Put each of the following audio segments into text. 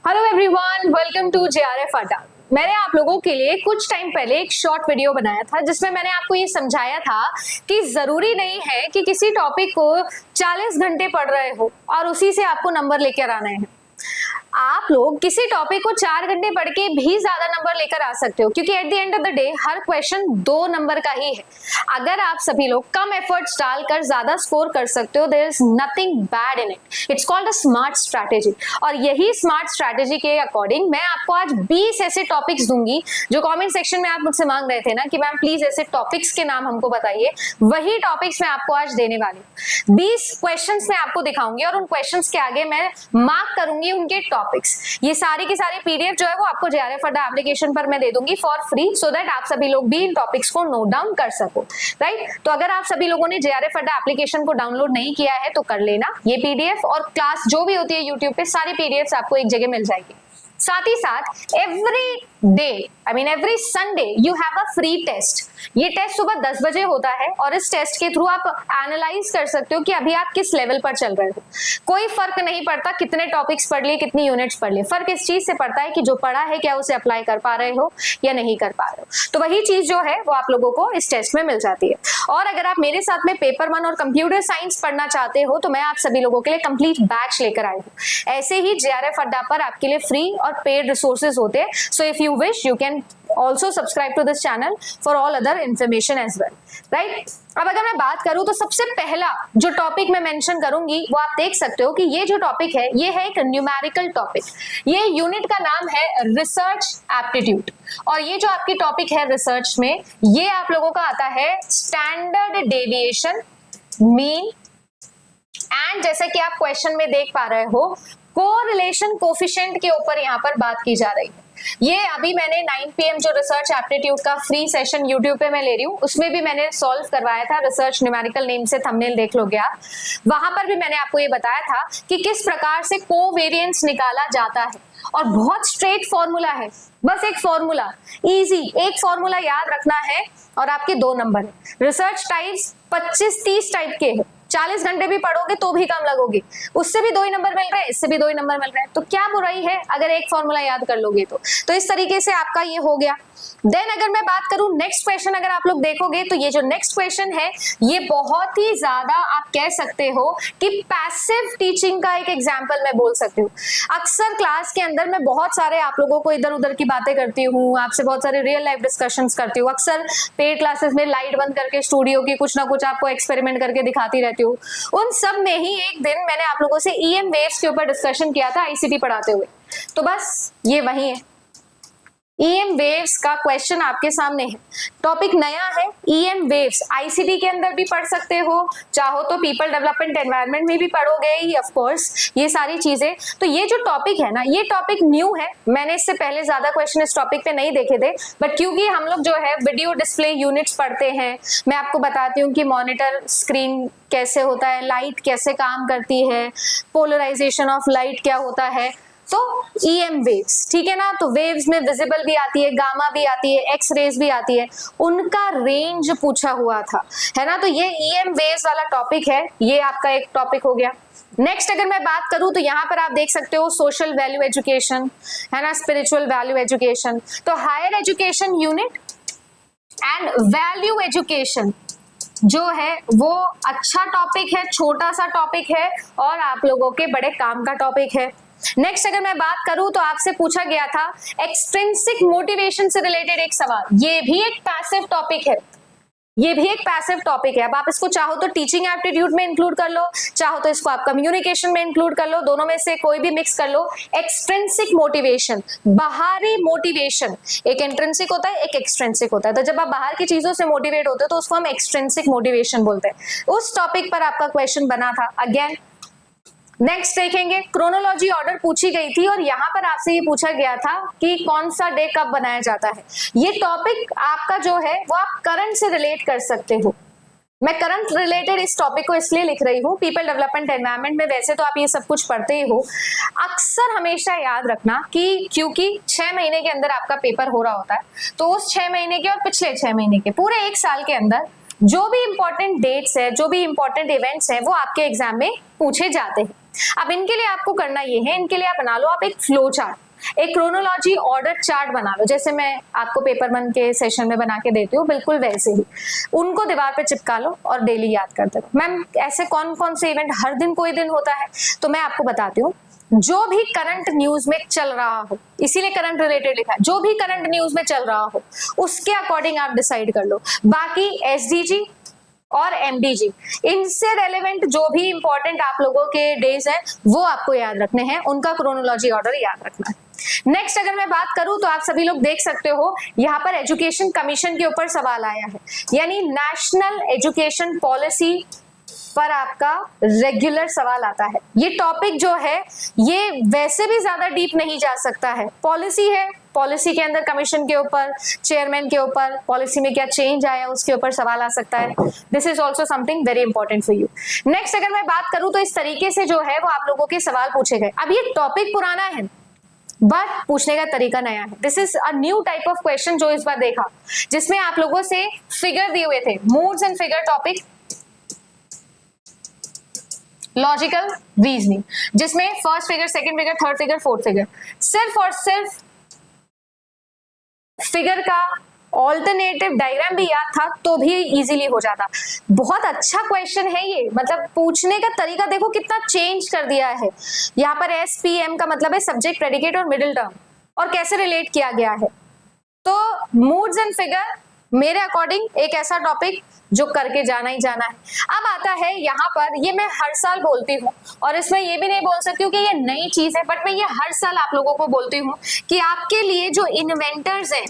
Hello everyone, welcome to JRF अड्डा। मैंने आप लोगों के लिए कुछ टाइम पहले एक शॉर्ट वीडियो बनाया था जिसमें मैंने आपको ये समझाया था कि जरूरी नहीं है कि किसी टॉपिक को 40 घंटे पढ़ रहे हो और उसी से आपको नंबर लेकर आना है। आप लोग किसी टॉपिक को 4 घंटे पढ़ के भी ज्यादा नंबर लेकर आ सकते हो, क्योंकि at the end of the day her question 2 number का ही है। अगर आप सभी लोग कम एफर्ट्स डालकर ज्यादा स्कोर कर सकते हो, there is nothing bad in it. It's called a smart strategy. और यही स्मार्ट स्ट्रैटेजी के अकॉर्डिंग मैं आपको आज 20 ऐसे टॉपिक्स दूंगी जो कमेंट सेक्शन में आप मुझसे मांग रहे थे ना कि मैम प्लीज ऐसे टॉपिक्स के नाम हमको बताइए। वही टॉपिक्स मैं आपको आज देने वाली हूँ। 20 क्वेश्चंस मैं आपको दिखाऊंगी और उन क्वेश्चंस के आगे मैं मार्क करूंगी उनके टॉपिक्स। ये सारी की सारी पीडीएफ जो है वो आपको जेआरएफ अड्डा एप्लीकेशन पर मैं दे दूंगी फॉर फ्री, सो दैट आप सभी लोग भी इन टॉपिक्स को नोट डाउन कर सको। राइट, तो अगर आप सभी लोगों ने जेआरएफ अड्डा एप्लीकेशन को डाउनलोड नहीं किया है तो कर लेना। ये पीडीएफ और क्लास जो भी होती है यूट्यूब पे, सारी पीडीएफ आपको एक जगह मिल जाएगी। साथ ही साथ every day, I mean every Sunday you have a free test. ये टेस्ट सुबह 10 बजे होता है और इस टेस्ट के थ्रू आप एनालाइज कर सकते हो कि अभी आप किस लेवल पर चल रहे हो। कोई फर्क नहीं पड़ता कितने टॉपिक्स पढ़ लिए, कितनी यूनिट्स पढ़ लिए, फर्क इस चीज से पड़ता है कि जो पढ़ा है क्या उसे अप्लाई कर पा रहे हो या नहीं कर पा रहे हो। तो वही चीज जो है वो आप लोगों को इस टेस्ट में मिल जाती है। और अगर आप मेरे साथ में पेपर 1 और कंप्यूटर साइंस पढ़ना चाहते हो तो मैं आप सभी लोगों के लिए कंप्लीट बैच लेकर आई हूँ। ऐसे ही जेआरएफ अड्डा पर आपके लिए फ्री और पेड रिसोर्सेज होते हैं। So if you wish you can also subscribe to this channel for all other information as well, right? अब अगर मैं बात करूं तो सबसे पहला जो टॉपिक मैं मेंशन करूंगी वो आप देख सकते हो कि ये जो टॉपिक है ये है एक न्यूमेरिकल टॉपिक। ये यूनिट का नाम है रिसर्च एप्टीट्यूड। और ये जो आपकी टॉपिक है रिसर्च में, ये आप लोगों का आता है स्टैंडर्ड डेविएशन, मीन एंड जैसे कि आप क्वेश्चन में देख पा रहे हो कोरिलेशन कोफिशिएंट के ऊपर यहाँ पर बात की जा रही है। ये अभी मैंने 9 PM जो रिसर्च एप्टीट्यूड का फ्री सेशन यूट्यूब पे मैं ले रही हूँ, उसमें भी मैंने सॉल्व करवाया था। रिसर्च न्यूमेरिकल नेम से थंबनेल देख लोगे आप। वहां पर भी मैंने आपको ये बताया था कि किस प्रकार से कोवेरिएंस निकाला जाता है। और बहुत स्ट्रेट फॉर्मूला है, बस एक फॉर्मूला, इजी एक फॉर्मूला याद रखना है और आपके 2 नंबर है। रिसर्च टाइप्स 25-30 टाइप के हैं। 40 घंटे भी पढ़ोगे तो भी कम लगोगे। उससे भी 2 ही नंबर मिल रहे हैं, इससे भी 2 ही नंबर मिल रहे हैं, तो क्या बुराई है अगर एक फॉर्मूला याद कर लोगे तो इस तरीके से आपका ये हो गया। देन अगर मैं बात करूं नेक्स्ट क्वेश्चन, अगर आप लोग देखोगे तो ये जो नेक्स्ट क्वेश्चन है ये बहुत ही ज्यादा आप कह सकते हो कि पैसिव टीचिंग का एक एग्जांपल मैं बोल सकती हूँ। अक्सर क्लास के अंदर मैं बहुत सारे आप लोगों को इधर उधर की बातें करती हूँ, आपसे बहुत सारे रियल लाइफ डिस्कशंस करती हूँ। अक्सर पेड क्लासेस में लाइट बंद करके स्टूडियो की कुछ ना कुछ आपको एक्सपेरिमेंट करके दिखाती रहती हूँ। उन सब में ही एक दिन मैंने आप लोगों से ईएम वेव्स के ऊपर डिस्कशन किया था आईसीटी पढ़ाते हुए। तो बस ये वही है, ईएम वेव्स का क्वेश्चन आपके सामने है। टॉपिक नया है, ईएम वेव्स आईसीटी के अंदर भी पढ़ सकते हो, चाहो तो पीपल डेवलपमेंट एनवायरनमेंट में भी पढ़ोगे ही ऑफ कोर्स, ये सारी चीजें। तो ये जो टॉपिक है ना, ये टॉपिक न्यू है। मैंने इससे पहले ज्यादा क्वेश्चन इस टॉपिक पे नहीं देखे थे, बट क्योंकि हम लोग जो है वीडियो डिस्प्ले यूनिट्स पढ़ते हैं, मैं आपको बताती हूँ कि मॉनिटर स्क्रीन कैसे होता है, लाइट कैसे काम करती है, पोलराइजेशन ऑफ लाइट क्या होता है। तो ईएम वेव्स, ठीक है ना, तो वेव्स में विजिबल भी आती है, गामा भी आती है, एक्स रेज भी आती है, उनका रेंज पूछा हुआ था, है ना। तो ये ईएम वेव्स वाला टॉपिक है, ये आपका एक टॉपिक हो गया। नेक्स्ट अगर मैं बात करूं तो यहाँ पर आप देख सकते हो सोशल वैल्यू एजुकेशन, है ना, स्पिरिचुअल वैल्यू एजुकेशन। तो higher education unit and value education जो है वो अच्छा टॉपिक है, छोटा सा टॉपिक है और आप लोगों के बड़े काम का टॉपिक है। नेक्स्ट अगर मैं बात करूं तो आपसे पूछा गया था एक्सट्रिंसिक मोटिवेशन से रिलेटेड एक सवाल। ये भी एक पैसिव टॉपिक है, ये भी एक पैसिव टॉपिक है। अब आप इसको चाहो तो टीचिंग एप्टीट्यूड में इंक्लूड कर लो, चाहो तो इसको आप कम्युनिकेशन में इंक्लूड कर लो, दोनों में से कोई भी मिक्स कर लो। एक्सट्रिंसिक मोटिवेशन, बाहरी मोटिवेशन, एक इंट्रिंसिक होता है एक एक्सट्रिंसिक होता है। तो जब आप बाहर की चीजों से मोटिवेट होते हो तो उसको हम एक्सट्रिंसिक मोटिवेशन बोलते हैं। उस टॉपिक पर आपका क्वेश्चन बना था अगेन। नेक्स्ट देखेंगे, क्रोनोलॉजी ऑर्डर पूछी गई थी और यहाँ पर आपसे ये पूछा गया था कि कौन सा डे कब बनाया जाता है। ये टॉपिक आपका जो है वो आप करंट से रिलेट कर सकते हो। मैं करंट रिलेटेड इस टॉपिक को इसलिए लिख रही हूँ, पीपल डेवलपमेंट एनवायरनमेंट में वैसे तो आप ये सब कुछ पढ़ते ही हो। अक्सर हमेशा याद रखना कि क्योंकि 6 महीने के अंदर आपका पेपर हो रहा होता है, तो उस 6 महीने के और पिछले 6 महीने के पूरे 1 साल के अंदर जो भी इंपॉर्टेंट डेट्स है, जो भी इंपॉर्टेंट इवेंट्स हैं, वो आपके एग्जाम में पूछे जाते हैं। अब इनके लिए आपको करना ये है, इनके लिए आप बना लो आप एक फ्लो चार्ट, एक क्रोनोलॉजी ऑर्डर चार्ट बना लो, जैसे मैं आपको पेपर वन के सेशन में बना के देती हूँ, बिल्कुल वैसे ही उनको दीवार पे चिपका लो और डेली याद करते रहो। मैम ऐसे कौन कौन से इवेंट, हर दिन कोई दिन होता है, तो मैं आपको बताती हूँ। जो भी करंट न्यूज में चल रहा हो, इसीलिए करंट रिलेटेड लिखा है, जो भी करंट न्यूज में चल रहा हो उसके अकॉर्डिंग आप डिसाइड कर लो। बाकी एसडीजी और एमडीजी, इनसे रेलेवेंट जो भी इंपॉर्टेंट आप लोगों के डेज हैं वो आपको याद रखने हैं, उनका क्रोनोलॉजी ऑर्डर याद रखना है। नेक्स्ट अगर मैं बात करूं तो आप सभी लोग देख सकते हो यहाँ पर एजुकेशन कमीशन के ऊपर सवाल आया है, यानी नेशनल एजुकेशन पॉलिसी पर आपका रेगुलर सवाल आता है। ये टॉपिक जो है ये वैसे भी ज्यादा डीप नहीं जा सकता है, पॉलिसी है, पॉलिसी के अंदर कमीशन के ऊपर, चेयरमैन के ऊपर, पॉलिसी में क्या चेंज आया उसके ऊपर सवाल आ सकता है। This is also something very important for you. Next अगर मैं बात करूं तो इस तरीके से जो है वो आप लोगों के सवाल पूछे गए। अब ये टॉपिक पुराना है बट पूछने का तरीका नया है। This is a new type of question जो इस बार देखा, जिसमें आप लोगों से फिगर दिए हुए थे, moods and figure topic, logical reasoning, जिसमें first figure, second figure, third figure, fourth figure, सिर्फ और सिर्फ फिगर का ऑल्टरनेटिव डायग्राम भी याद था तो भी इजीली हो जाता। बहुत अच्छा क्वेश्चन है ये, मतलब पूछने का तरीका देखो कितना चेंज कर दिया है। यहाँ पर एसपीएम का मतलब है सब्जेक्ट, प्रेडिकेट और मिडिल टर्म, और कैसे रिलेट किया गया है। तो मूड्स एंड फिगर मेरे अकॉर्डिंग एक ऐसा टॉपिक जो करके जाना ही जाना है। अब आता है यहाँ पर, ये मैं हर साल बोलती हूँ और इसमें ये भी नहीं बोल सकती हूँ कि ये नई चीज है, बट मैं ये हर साल आप लोगों को बोलती हूँ कि आपके लिए जो इन्वेंटर्स हैं,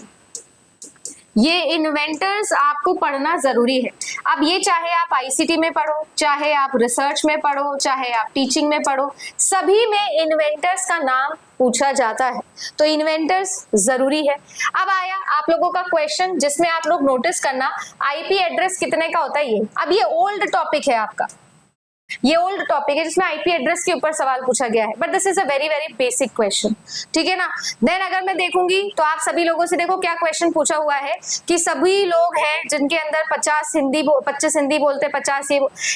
ये इन्वेंटर्स आपको पढ़ना जरूरी है। अब ये चाहे आप आईसीटी में पढ़ो, चाहे आप रिसर्च में पढ़ो, चाहे आप टीचिंग में पढ़ो, सभी में इन्वेंटर्स का नाम पूछा जाता है, तो इन्वेंटर्स जरूरी है। अब आया आप लोगों का क्वेश्चन जिसमें आप लोग नोटिस करना, आईपी एड्रेस कितने का होता है ये। अब ये ओल्ड टॉपिक है आपका, ये ओल्ड टॉपिक है जिसमें आईपी एड्रेस के ऊपर सवाल पूछा गया है, but this is a very very basic question, ठीक है ना। देन अगर मैं देखूंगी तो आप सभी लोगों से देखो क्या क्वेश्चन पूछा हुआ है कि सभी लोग हैं जिनके अंदर 25 हिंदी बोलते, 50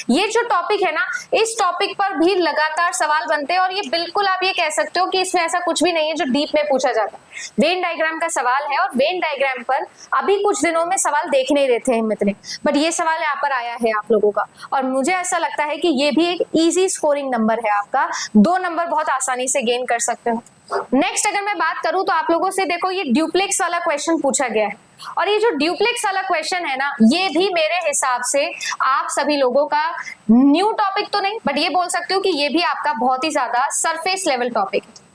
ये जो टॉपिक है ना, इस टॉपिक पर भी लगातार सवाल बनते हैं, और ये बिल्कुल आप ये कह सकते हो कि इसमें ऐसा कुछ भी नहीं है जो डीप में पूछा जाता है। वेन डायग्राम का सवाल है और वेन डायग्राम पर अभी कुछ दिनों में सवाल देख नहीं रहे थे हम इतने, बट ये सवाल यहाँ पर आया है आप लोगों का, और मुझे ऐसा लगता है कि ये भी एक इजी स्कोरिंग नंबर है आपका, 2 नंबर बहुत आसानी से गेन कर सकते हो। नेक्स्ट अगर मैं बात करूं तो आप लोगों से देखो ये ड्यूप्लेक्स वाला क्वेश्चन पूछा गया है, और ये जो ड्यूप्लेक्स वाला क्वेश्चन है ना, ये भी मेरे हिसाब से आप सभी लोगों का न्यू टॉपिक तो नहीं, बट ये बोल सकते हो कि ये भी आपका बहुत ही ज्यादा सरफेस लेवल टॉपिक है।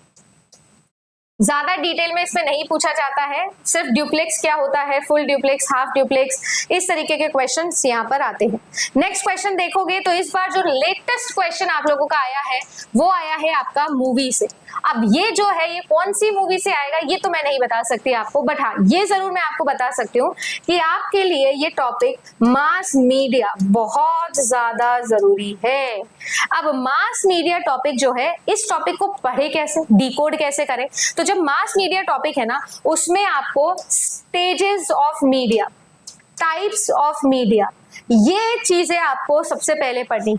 ज्यादा डिटेल में इसमें नहीं पूछा जाता है, सिर्फ ड्यूप्लेक्स क्या होता है, फुल ड्यूप्लेक्स, हाफ ड्यूप्लेक्स, इस तरीके के क्वेश्चंस यहाँ पर आते हैं। नेक्स्ट क्वेश्चन देखोगे तो इस बार जो लेटेस्ट क्वेश्चन आप लोगों का आया है वो आया है आपका मूवी से। अब ये जो है ये कौन सी मूवी से आएगा ये तो मैं नहीं बता सकती आपको, बट हाँ ये जरूर मैं आपको बता सकती हूँ कि आपके लिए ये टॉपिक मास मीडिया बहुत ज्यादा जरूरी है। अब मास मीडिया टॉपिक जो है, इस टॉपिक को पढ़े कैसे, डिकोड कैसे करें, तो जब मास मीडिया टॉपिक है ना, उसमें आपको stages of media, types of media, ये चीजें आपको सबसे पहले पढ़नी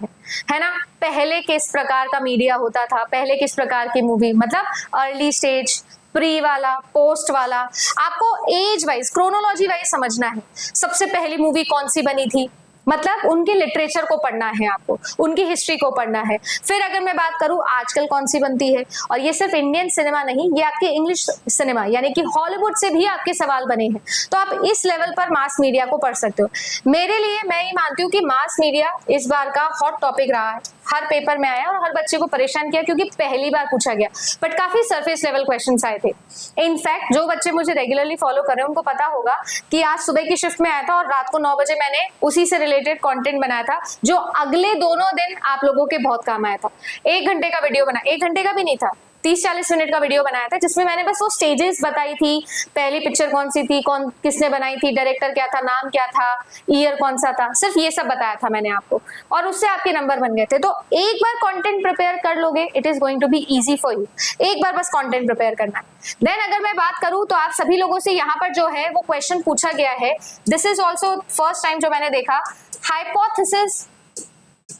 है ना। पहले किस प्रकार का मीडिया होता था, पहले किस प्रकार की मूवी, मतलब अर्ली स्टेज, प्री वाला, पोस्ट वाला, आपको एज वाइज, क्रोनोलॉजी वाइज समझना है। सबसे पहली मूवी कौन सी बनी थी, मतलब उनके लिटरेचर को पढ़ना है आपको, उनकी हिस्ट्री को पढ़ना है। फिर अगर मैं बात करूं आजकल कौन सी बनती है, और ये सिर्फ इंडियन सिनेमा नहीं, ये आपके इंग्लिश सिनेमा यानी कि हॉलीवुड से भी आपके सवाल बने हैं, तो आप इस लेवल पर मास मीडिया को पढ़ सकते हो। मेरे लिए मैं ये मानती हूँ कि मास मीडिया इस बार का हॉट टॉपिक रहा है, हर पेपर में आया और हर बच्चे को परेशान किया क्योंकि पहली बार पूछा गया, बट काफी सरफेस लेवल क्वेश्चंस आए थे। इनफैक्ट जो बच्चे मुझे रेगुलरली फॉलो कर रहे हैं उनको पता होगा कि आज सुबह की शिफ्ट में आया था और रात को 9 बजे मैंने उसी से रिलेटेड कंटेंट बनाया था, जो अगले दोनों दिन आप लोगों के बहुत काम आया था। 1 घंटे का वीडियो बना, 1 घंटे का भी नहीं था, 30-40 मिनट का वीडियो बनाया था, जिसमें मैंने बस वो स्टेजेस बताई थी, पहली पिक्चर कौन सी थी, कौन किसने बनाई थी, डायरेक्टर क्या था, नाम क्या था, ईयर कौन सा था, सिर्फ ये सब बताया था मैंने आपको, और उससे आपके नंबर बन गए थे। तो एक बार कंटेंट प्रिपेयर कर लोगे, it is going to be easy for you. एक बार बस कंटेंट प्रिपेयर करना है। देन अगर मैं बात करूं तो आप सभी लोगों से यहाँ पर जो है वो क्वेश्चन पूछा गया है, this is also first time जो मैंने देखा, हाइपोथेसिस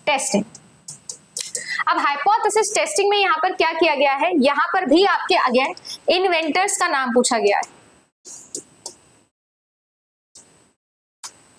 टेस्टिंग। अब हाइपोथेसिस टेस्टिंग में यहाँ पर क्या किया गया है, यहाँ पर भी आपके अगेन इन्वेंटर्स का नाम पूछा गया है।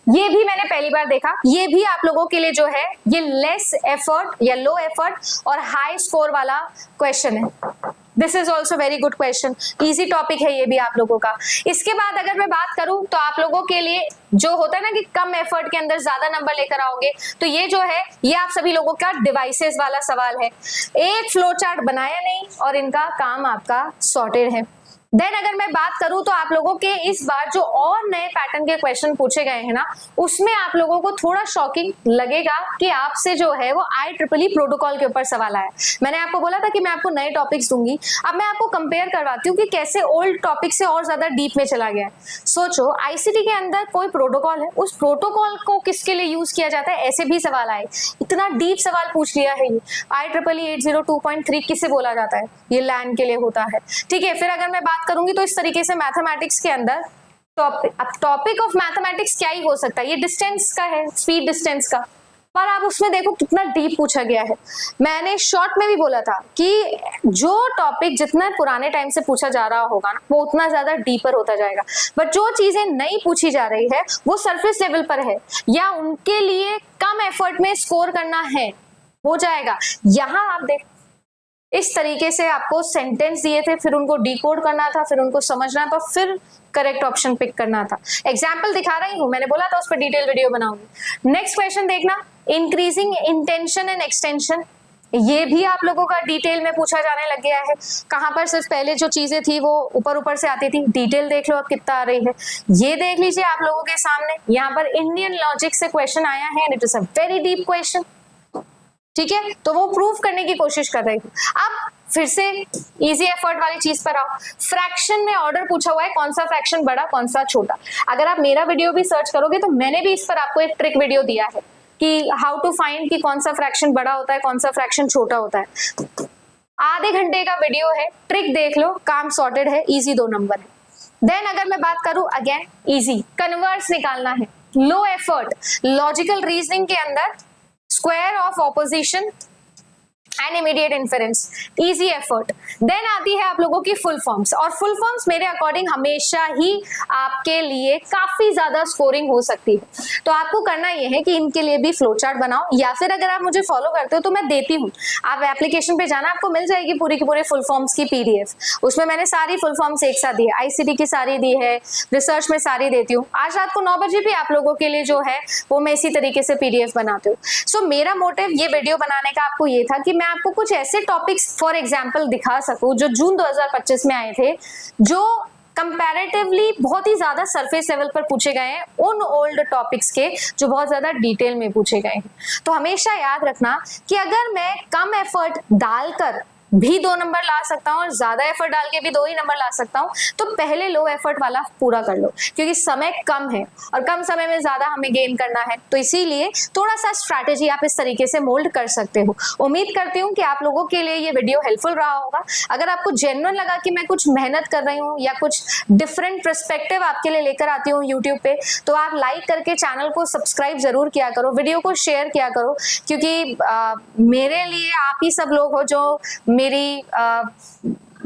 ये भी मैंने पहली बार देखा, ये भी आप लोगों के लिए जो है ये लेस एफर्ट या लो एफर्ट और हाई स्कोर वाला क्वेश्चन है। This is also very good question, easy topic है ये भी आप लोगों का। इसके बाद अगर मैं बात करूं तो आप लोगों के लिए जो होता है ना कि कम एफर्ट के अंदर ज्यादा नंबर लेकर आओगे, तो ये जो है ये आप सभी लोगों का डिवाइसेस वाला सवाल है। एक फ्लो चार्ट बनाया नहीं और इनका काम आपका सॉर्टेड है। देन अगर मैं बात करूं तो आप लोगों के इस बार जो और नए पैटर्न के क्वेश्चन पूछे गए हैं ना, उसमें आप लोगों को थोड़ा शॉकिंग लगेगा कि आपसे जो है वो IEEE प्रोटोकॉल के ऊपर सवाल आया। मैंने आपको बोला था कि मैं आपको नए टॉपिक्स दूंगी, अब मैं आपको कंपेयर करवाती हूँ कि कैसे ओल्ड टॉपिक से और ज्यादा डीप में चला गया है। सोचो ICT के अंदर कोई प्रोटोकॉल है, उस प्रोटोकॉल को किसके लिए यूज किया जाता है, ऐसे भी सवाल आए। इतना डीप सवाल पूछ लिया है ये। IEEE 802.3 किसे बोला जाता है, ये लैन के लिए होता है। ठीक है, फिर अगर मैं बात करूंगी तो इस तरीके से मैथमेटिक्स के अंदर टॉपिक ऑफ मैथमेटिक्स क्या ही हो सकता है, ये डिस्टेंस का है, स्पीड डिस्टेंस का, पर आप उसमें देखो कितना डीप पूछा गया है। मैंने शॉर्ट में भी बोला था कि जो टॉपिक जितना पुराने टाइम से पूछा जा रहा होगा ना, वो उतना ज्यादा डीपर होता जाएगा, बट जो चीजें नई पूछी जा रही है वो सरफेस लेवल पर है या उनके लिए कम एफर्ट में स्कोर करना है, हो जाएगा। यहाँ आप देख इस तरीके से आपको सेंटेंस दिए थे, फिर उनको डिकोड करना था, फिर उनको समझना था, फिर करेक्ट ऑप्शन पिक करना था। एग्जाम्पल दिखा रही हूं, मैंने बोला था उस पर डिटेल वीडियो बनाऊंगी। नेक्स्ट क्वेश्चन देखना, इंक्रीजिंग इंटेंशन एंड एक्सटेंशन, ये भी आप लोगों का डिटेल में पूछा जाने लग गया है। कहां पर सिर्फ पहले जो चीजें थी वो ऊपर ऊपर से आती थी, डिटेल देख लो अब कितना आ रही है। ये देख लीजिए आप लोगों के सामने, यहाँ पर इंडियन लॉजिक से क्वेश्चन आया है, it is a very deep question. ठीक है, तो वो प्रूव करने की कोशिश कर रही हूँ। अब फिर से इजी एफर्ट वाली चीज पर आओ। फ्रैक्शन में ऑर्डर पूछा हुआ है, कौन सा फ्रैक्शन बड़ा कौन सा छोटा। अगर आप मेरा वीडियो भी सर्च करोगे तो मैंने भी इस पर आपको एक ट्रिक वीडियो दिया है कि हाउ टू फाइंड कि कौन सा फ्रैक्शन बड़ा होता है, कौन सा फ्रैक्शन छोटा होता है। आधे घंटे का वीडियो है, ट्रिक देख लो, काम सॉर्टेड है, इजी 2 नंबर है। देन अगर मैं बात करूं अगेन इजी कन्वर्स निकालना है, लो एफर्ट, लॉजिकल रीजनिंग के अंदर square of opposition and immediate inference, easy effort. Then आती है आप लोगों की फुल फॉर्म्स, और फुल फॉर्म्स मेरे अकॉर्डिंग हमेशा ही आपके लिए काफी ज्यादा स्कोरिंग हो सकती है। तो आपको करना यह है कि इनके लिए भी फ्लो चार्ट बनाओ, या फिर अगर आप मुझे फॉलो करते हो तो मैं देती हूँ, आप एप्लीकेशन पे जाना, आपको मिल जाएगी पूरी की पूरी फुल फॉर्म्स की PDF। उसमें मैंने सारी फुल फॉर्म्स एक साथ दी है, ICT की सारी दी है, रिसर्च में सारी देती हूँ। आज रात को 9 बजे भी आप लोगों के लिए जो है वो मैं इसी तरीके से PDF बनाती हूँ। सो मेरा मोटिव ये वीडियो बनाने का आपको ये था कि मैं आपको कुछ ऐसे टॉपिक्स फॉर एग्जांपल दिखा सकूं जो जून 2025 में आए थे, जो कंपैरेटिवली बहुत ही ज्यादा सरफेस लेवल पर पूछे गए हैं उन ओल्ड टॉपिक्स के जो बहुत ज्यादा डिटेल में पूछे गए हैं। तो हमेशा याद रखना कि अगर मैं कम एफर्ट डालकर भी 2 नंबर ला सकता हूँ और ज्यादा एफर्ट डाल के भी 2 ही नंबर ला सकता हूँ, तो पहले लो एफर्ट वाला पूरा कर लो, क्योंकि समय कम है और कम समय में ज्यादा हमें गेन करना है। तो इसीलिए थोड़ा सा स्ट्रैटेजी आप इस तरीके से मोल्ड कर सकते हो। उम्मीद करती हूँ कि आप लोगों के लिए ये वीडियो हेल्पफुल रहा होगा। अगर आपको जेन्युइन लगा कि मैं कुछ मेहनत कर रही हूँ या कुछ डिफरेंट पर्सपेक्टिव आपके लिए लेकर आती हूँ यूट्यूब पे, तो आप लाइक करके चैनल को सब्सक्राइब जरूर किया करो, वीडियो को शेयर किया करो, क्योंकि मेरे लिए आप ही सब लोग हो जो मेरी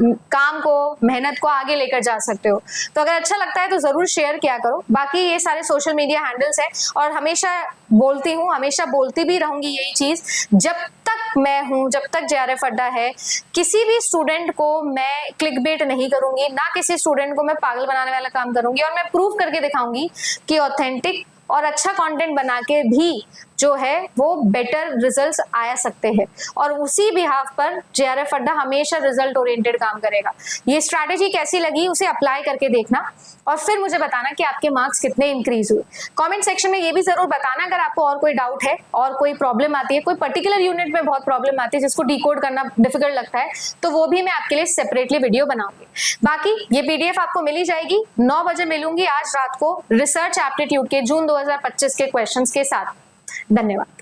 काम को, मेहनत को आगे लेकर जा सकते हो। तो अगर अच्छा लगता है तो जरूर शेयर किया करो। बाकी ये सारे सोशल मीडिया हैंडल्स हैं, और हमेशा बोलती हूँ, हमेशा बोलती भी रहूंगी यही चीज, जब तक मैं हूँ, जब तक JRF अड्डा है, किसी भी स्टूडेंट को मैं क्लिकबेट नहीं करूंगी, ना किसी स्टूडेंट को मैं पागल बनाने वाला काम करूंगी, और मैं प्रूव करके दिखाऊंगी कि ऑथेंटिक और अच्छा कंटेंट बना के भी जो है वो बेटर रिजल्ट्स आ सकते हैं। और उसी बिहाफ पर JRF अड्डा हमेशा रिजल्ट ओरिएंटेड काम करेगा। ये स्ट्रैटेजी कैसी लगी उसे अप्लाई करके देखना, और फिर मुझे बताना कि आपके मार्क्स कितने इंक्रीज हुए। कमेंट सेक्शन में ये भी जरूर बताना अगर आपको और कोई डाउट है और कोई प्रॉब्लम आती है, कोई पर्टिकुलर यूनिट में बहुत प्रॉब्लम आती है जिसको डिकोड करना डिफिकल्ट लगता है, तो वो भी मैं आपके लिए सेपरेटली वीडियो बनाऊंगी। बाकी ये PDF आपको मिली जाएगी। 9 बजे मिलूंगी आज रात को रिसर्च एप्टीट्यूड के जून 2025 के क्वेश्चंस के साथ। धन्यवाद।